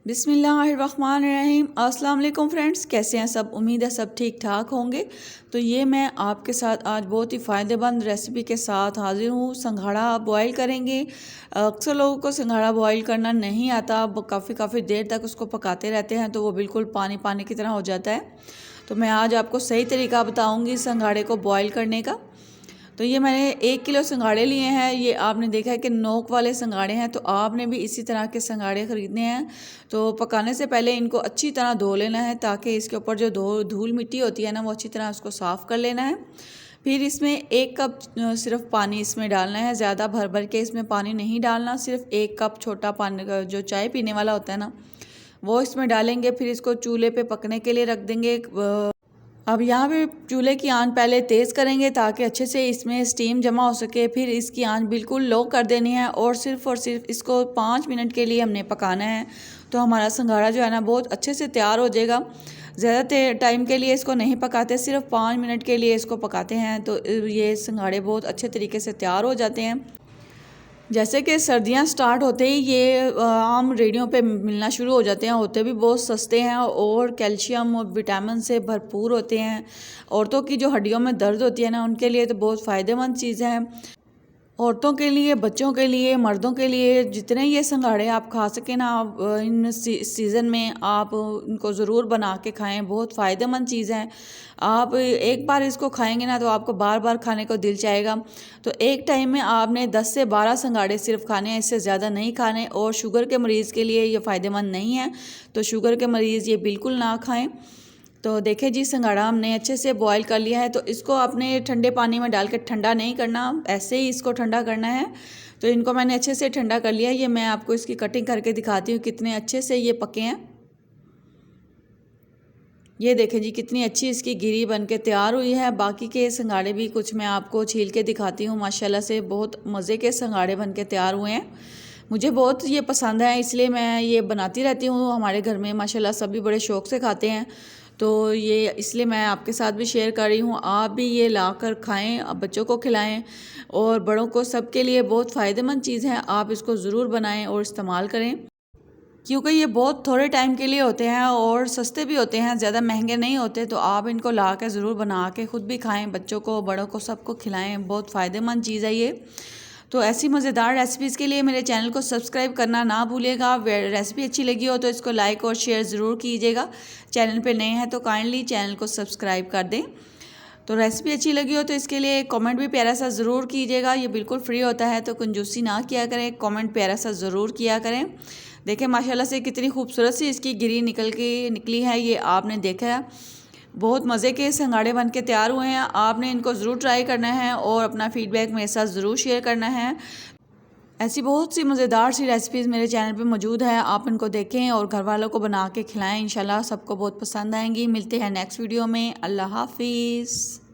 बिस्मिल्लाहिर्रहमानिर्रहीम। अस्सलाम वालेकुम फ्रेंड्स, कैसे हैं सब? उम्मीद है सब ठीक ठाक होंगे। तो ये मैं आपके साथ आज बहुत ही फ़ायदेमंद रेसिपी के साथ हाज़िर हूँ। संघाड़ा बॉयल करेंगे। अक्सर लोगों को संघाड़ा बॉयल करना नहीं आता, काफ़ी देर तक उसको पकाते रहते हैं तो वो बिल्कुल पानी पानी की तरह हो जाता है। तो मैं आज आपको सही तरीका बताऊँगी संघाड़े को बॉयल करने का। तो ये मैंने 1 किलो संघाड़े लिए हैं। ये आपने देखा है कि नोक वाले संघाड़े हैं, तो आपने भी इसी तरह के संघाड़े ख़रीदने हैं। तो पकाने से पहले इनको अच्छी तरह धो लेना है ताकि इसके ऊपर जो धूल मिट्टी होती है ना, वो अच्छी तरह उसको साफ़ कर लेना है। फिर इसमें 1 कप सिर्फ पानी इसमें डालना है। ज़्यादा भर भर के इसमें पानी नहीं डालना, सिर्फ 1 कप छोटा पानी का जो चाय पीने वाला होता है ना, वो इसमें डालेंगे। फिर इसको चूल्हे पे पकने के लिए रख देंगे। अब यहाँ पे चूल्हे की आंच पहले तेज़ करेंगे ताकि अच्छे से इसमें स्टीम जमा हो सके। फिर इसकी आंच बिल्कुल लो कर देनी है और सिर्फ इसको 5 मिनट के लिए हमने पकाना है। तो हमारा संघाड़ा जो है ना बहुत अच्छे से तैयार हो जाएगा। ज़्यादा टाइम के लिए इसको नहीं पकाते, सिर्फ 5 मिनट के लिए इसको पकाते हैं तो ये संघाड़े बहुत अच्छे तरीके से तैयार हो जाते हैं। जैसे कि सर्दियां स्टार्ट होते ही ये आम रेडियों पे मिलना शुरू हो जाते हैं। होते भी बहुत सस्ते हैं और कैल्शियम और विटामिन से भरपूर होते हैं। औरतों की जो हड्डियों में दर्द होती है ना, उनके लिए तो बहुत फ़ायदेमंद चीज़ है। औरतों के लिए, बच्चों के लिए, मर्दों के लिए, जितने ये संघाड़े आप खा सकें ना, आप इन सीज़न में आप इनको ज़रूर बना के खाएं। बहुत फ़ायदेमंद चीज़ है। आप एक बार इसको खाएंगे ना तो आपको बार बार खाने को दिल चाहेगा। तो एक टाइम में आपने 10 से 12 संघाड़े सिर्फ खाने हैं, इससे ज़्यादा नहीं खाने। और शुगर के मरीज़ के लिए ये फ़ायदेमंद नहीं है, तो शुगर के मरीज़ ये बिल्कुल ना खाएँ। तो देखें जी, संघाड़ा हमने अच्छे से बॉईल कर लिया है। तो इसको आपने ठंडे पानी में डाल के ठंडा नहीं करना, ऐसे ही इसको ठंडा करना है। तो इनको मैंने अच्छे से ठंडा कर लिया है। ये मैं आपको इसकी कटिंग करके दिखाती हूँ कितने अच्छे से ये पके हैं। ये देखें जी, कितनी अच्छी इसकी गिरी बन के तैयार हुई है। बाकी के संघाड़े भी कुछ मैं आपको छील के दिखाती हूँ। माशाल्लाह से बहुत मज़े के संघाड़े बन के तैयार हुए हैं। मुझे बहुत ये पसंद है, इसलिए मैं ये बनाती रहती हूँ। हमारे घर में माशाल्लाह सभी बड़े शौक़ से खाते हैं। तो ये इसलिए मैं आपके साथ भी शेयर कर रही हूँ। आप भी ये ला कर खाएँ, अब बच्चों को खिलाएँ और बड़ों को, सबके लिए बहुत फ़ायदेमंद चीज़ है। आप इसको ज़रूर बनाएँ और इस्तेमाल करें, क्योंकि ये बहुत थोड़े टाइम के लिए होते हैं और सस्ते भी होते हैं, ज़्यादा महंगे नहीं होते। तो आप इनको ला के ज़रूर बना के ख़ुद भी खाएँ, बच्चों को, बड़ों को, सबको खिलाएँ। बहुत फ़ायदेमंद चीज़ है ये। तो ऐसी मज़ेदार रेसिपीज़ के लिए मेरे चैनल को सब्सक्राइब करना ना भूलिएगा। रेसिपी अच्छी लगी हो तो इसको लाइक और शेयर ज़रूर कीजिएगा। चैनल पे नए हैं तो काइंडली चैनल को सब्सक्राइब कर दें। तो रेसिपी अच्छी लगी हो तो इसके लिए कमेंट भी प्यारा सा ज़रूर कीजिएगा। ये बिल्कुल फ्री होता है, तो कंजूसी ना किया करें, कमेंट प्यारा सा ज़रूर किया करें। देखें माशाल्लाह से कितनी खूबसूरत सी इसकी गिरी निकली है। ये आपने देखा है, बहुत मज़े के संघाड़े बन के तैयार हुए हैं। आपने इनको ज़रूर ट्राई करना है और अपना फ़ीडबैक मेरे साथ ज़रूर शेयर करना है। ऐसी बहुत सी मज़ेदार सी रेसिपीज़ मेरे चैनल पे मौजूद है, आप इनको देखें और घर वालों को बना के खिलाएं। इंशाल्लाह सबको बहुत पसंद आएंगी। मिलते हैं नेक्स्ट वीडियो में। अल्लाह हाफिज़।